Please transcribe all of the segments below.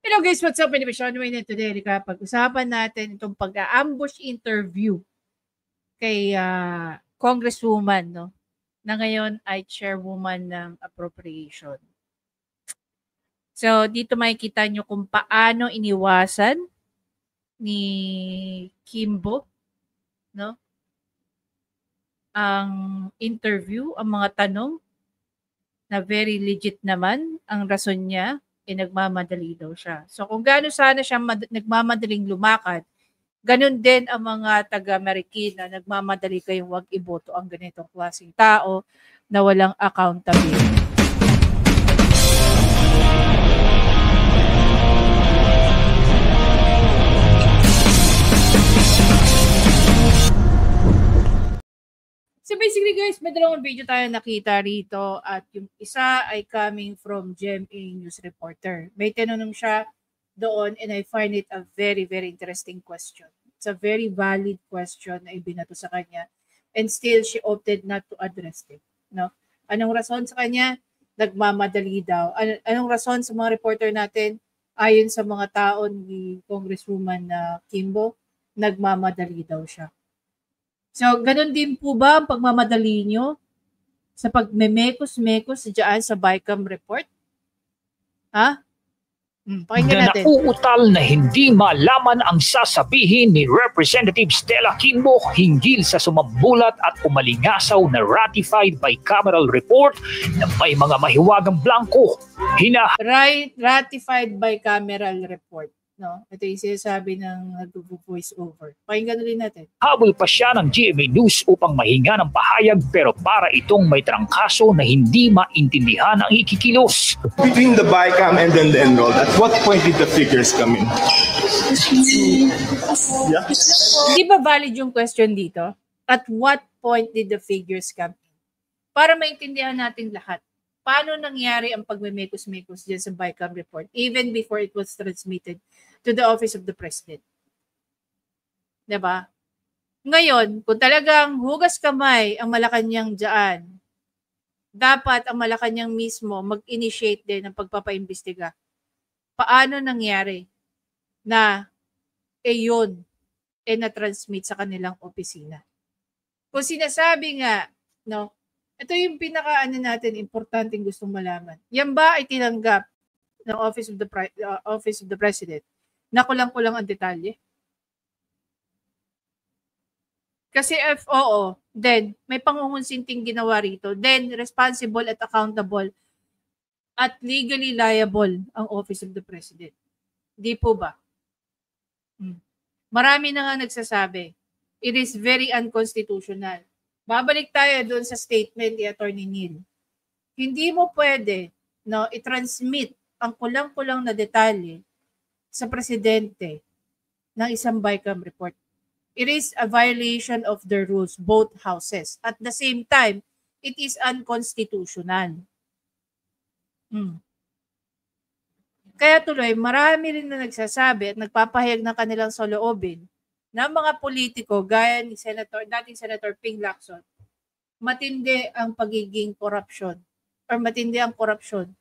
Hello guys, what's up? My name is Sean Wayne and today pag-usapan natin itong pag-ambush interview kay Congresswoman, no? Na ngayon ay chairwoman ng appropriation. So, dito makikita nyo kung paano iniwasan ni Kimbo, no? Ang interview, ang mga tanong na very legit naman ang rason niya, nagmamadali daw siya. So kung gaano sana siya nagmamadaling lumakad, ganun din ang mga taga-Marikina, nagmamadali kayong wag iboto ang ganitong klaseng tao na walang accountability. So basically guys, may dalawang video tayo nakita rito at yung isa ay coming from GMA News Reporter. May tinanong siya doon and I find it a very, very interesting question. It's a very valid question na ibinato sa kanya and still she opted not to address it. No? Anong rason sa kanya? Nagmamadali daw. Anong rason sa mga reporter natin? Ayon sa mga tao ni Congresswoman Kimbo, nagmamadali daw siya. So, ganun din po ba ang pagmamadali nyo sa pagmemekos-mekos dyan sa BICAM report? Ha? Pakinggan natin. Nauutal na hindi malaman ang sasabihin ni Representative Stella Kimbo hinggil sa sumambulat at umalingasaw na ratified bicameral report na may mga mahiwagang blanco. Ratified bicameral report. No, ito yung sinasabi ng nag-voice over. Pakinggan ulit natin. Habol pa siya ng GMA News upang mahinga ng pahayag pero para itong may trangkaso na hindi maintindihan ang ikikilos. Between the BICAM and then the enrolled, at what point did the figures come in? Yeah. Hindi ba valid yung question dito? At what point did the figures come in? Para maintindihan natin lahat. Paano nangyari ang pagmemekos-mekos dyan sa BICAM report even before it was transmitted to the Office of the President? Diba? Ngayon, kung talagang hugas kamay ang Malacanang dyan, dapat ang Malacanang mismo mag-initiate din ng pagpapaimbestiga. Paano nangyari na yun na-transmit sa kanilang opisina? Kung sinasabi nga, no, ito yung pinaka-ano natin, importanteng gustong malaman. Yan ba ay tinanggap ng Office of the President na kulang-kulang ang detalye? Kasi if oo, then may pangungunsinting ginawa rito, then responsible at accountable at legally liable ang Office of the President. Di po ba? Marami na nga nagsasabi, it is very unconstitutional. Babalik tayo doon sa statement ni Attorney Neil. Hindi mo pwede i-transmit ang kulang-kulang na detalye sa presidente ng isang BICAM report. It is a violation of the rules, both houses. At the same time, it is unconstitutional. Kaya tuloy, marami rin na nagsasabi at nagpapahayag ng kanilang soloobin na mga politiko gaya ni dating Senator Ping Lacson, matindi ang pagiging corruption or matindi ang corruption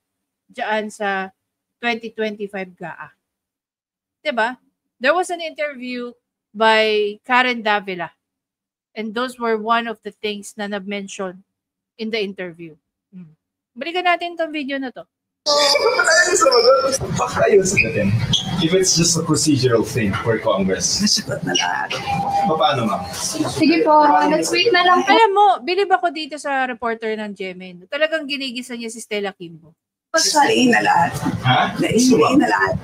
diyan sa 2025 GAA. Diba? There was an interview by Karen Davila and those were one of the things na na-mention in the interview. Balikan natin itong video na to. If it's just a procedural thing for Congress. Nasagot na lahat. Paano, ma'am? Sige po, let's wait na lang po. Alam mo, bilib ako dito sa reporter ng GMA. Talagang ginigisa niya si Stella Kimbo. Saliin na lahat. Ha? Naisaliin na lahat.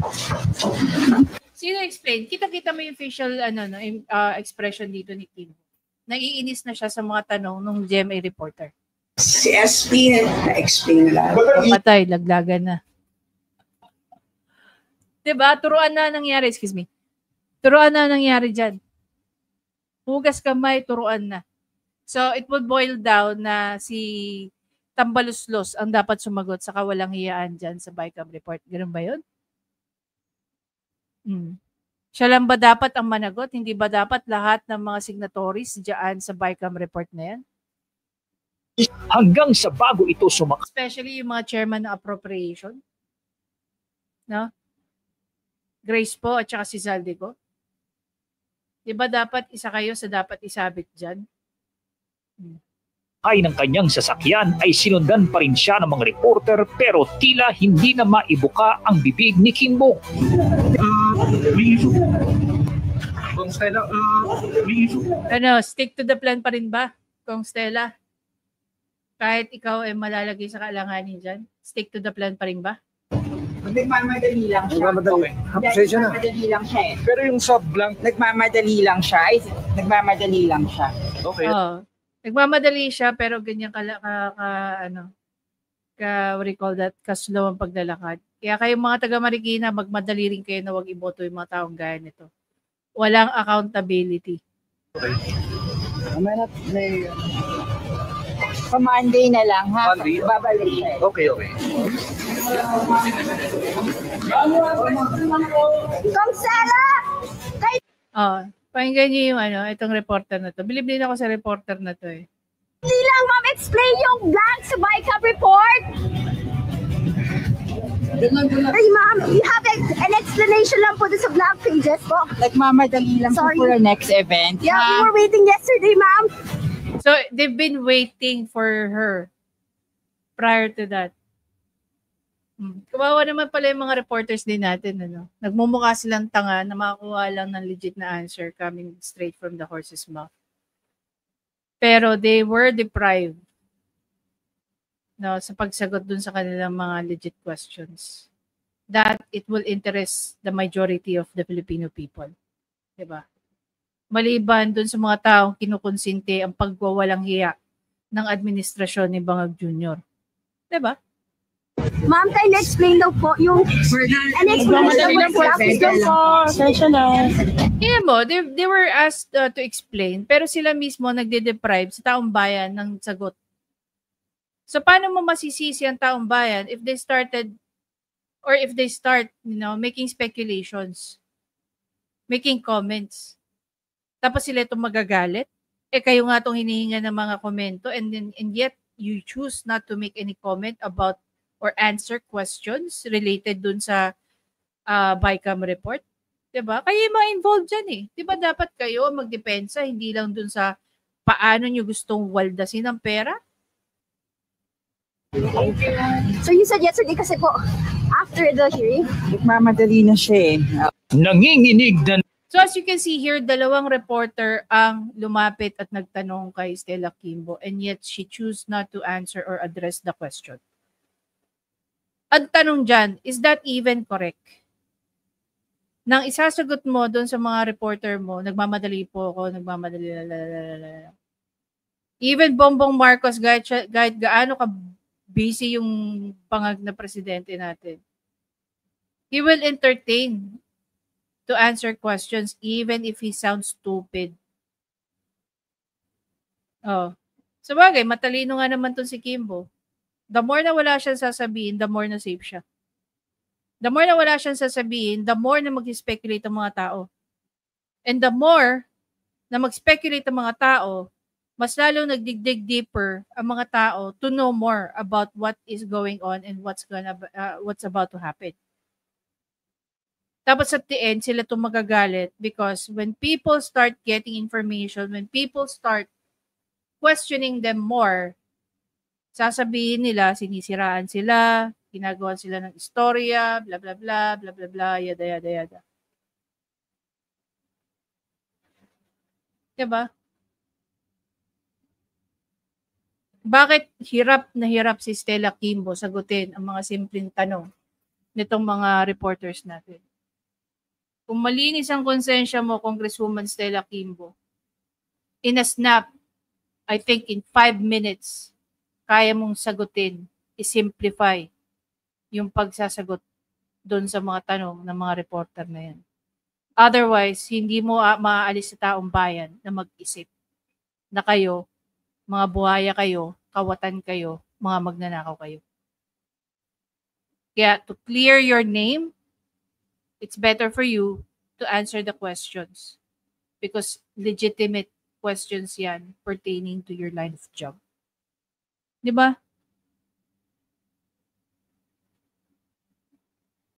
Sino explain? Kita-kita mo yung facial expression dito ni Kimbo. Naiinis na siya sa mga tanong ng GMA reporter. Si SP na-explain na lahat. Patay, laglagan na. Diba? Turuan na nangyari. Excuse me. Turuan na nangyari dyan. Hugas kamay, turuan na. So, it would boil down na si Tambaluslos ang dapat sumagot sa kawalang hiyaan dyan sa BICAM report. Ganun ba yun? Siya lang ba dapat ang managot? Hindi ba dapat lahat ng mga signatories dyan sa BICAM report na yan? Hanggang sa bago ito Especially yung mga chairman ng appropriation. No? Grace po at saka si Zaldico? Di ba dapat isa kayo sa dapat isabit dyan? Ay ng kanyang sasakyan ay sinundan pa rin siya ng mga reporter pero tila hindi na maibuka ang bibig ni Kimbo. Ano, stick to the plan pa rin ba, Kong Stella? Kahit ikaw ay malalagay sa kalanganin dyan, stick to the plan pa rin ba? Nagmamadali lang siya. Nagmamadali lang siya eh. Pero yung sa blank, Nagmamadali lang siya. Nagmamadali lang siya. okay. Oo. Nagmamadali siya pero ganyan what do you call that, kaslow ang paglalakad. Kaya kayong mga taga Marikina, magmadali rin kayo na wag iboto yung mga taong gaya nito. Walang accountability. Sa Monday na lang, ha? Monday? Babalik siya. Okay. Kong Sala! Pakinggan niyo yung itong reporter na to. Bilib din ako sa reporter na to eh. Hindi lang, ma'am, explain yung blank sa BICAM report. Hey, ma'am, you have an explanation lang po sa blank pages po. Nagmamadali lang po Sorry. for the next event. Yeah, we ha? were waiting yesterday, ma'am. So, they've been waiting for her prior to that. Kawawa naman pala yung mga reporters din natin. Nagmumukha silang tanga na makakuha lang ng legit na answer coming straight from the horse's mouth. Pero they were deprived sa pagsagot dun sa kanilang mga legit questions that it will interest the majority of the Filipino people. Diba? Maliban dun sa mga taong kinukonsinte ang pagwawalang hiya ng administrasyon ni Bangag Jr. Diba? Ma'am, can you explain daw po yung an explanation ng Tingnan mo, they were asked to explain, pero sila mismo nagde-deprive sa taong bayan ng sagot. So, paano mo masisisi ang taong bayan if they start, making speculations, making comments, tapos sila itong magagalit? Kayo nga itong hinihinga ng mga komento, and yet, you choose not to make any comment about or answer questions related dun sa BICAM report. Diba? Kayo yung mga involved dyan eh. Diba dapat kayo magdepensa, hindi lang dun sa paano nyo gustong waldasin ang pera? So you said yesterday kasi po, after the hearing, Nagmamadali na siya eh. Nanginginig na So as you can see here, dalawang reporter ang lumapit at nagtanong kay Stella Kimbo, and yet she choose not to answer or address the question. Ang tanong dyan, is that even correct? Nang isasagot mo doon sa mga reporter mo, nagmamadali po ako, nagmamadali, lalalala. Even Bongbong Marcos, kahit gaano ka busy yung pangag na presidente natin, he will entertain to answer questions even if he sounds stupid. Sabagay, matalino nga naman to si Kimbo. The more na wala siyang sasabihin, the more na safe siya. The more na wala siyang sasabihin, the more na mag-speculate ang mga tao. And the more na mag-speculate ang mga tao, mas lalo nagdigdig deeper ang mga tao to know more about what is going on and what's about to happen. Tapos at the end, sila itong magagalit because when people start getting information, when people start questioning them more, sasabihin nila, sinisiraan sila, ginagawa sila ng istorya, bla bla bla, bla bla bla, yada yada yada. Diba? Bakit hirap na hirap si Stella Kimbo sagutin ang mga simpleng tanong nitong mga reporters natin? Kung malinis ang konsensya mo, Congresswoman Stella Kimbo, in a snap, I think in 5 minutes, kaya mong sagutin, i-simplify yung pagsasagot doon sa mga tanong ng mga reporter na yan. Otherwise, hindi mo maaalis sa taong bayan na mag-isip na kayo, mga buhaya kayo, kawatan kayo, mga magnanakaw kayo. Kaya to clear your name, it's better for you to answer the questions because legitimate questions yan pertaining to your line of job. Di ba?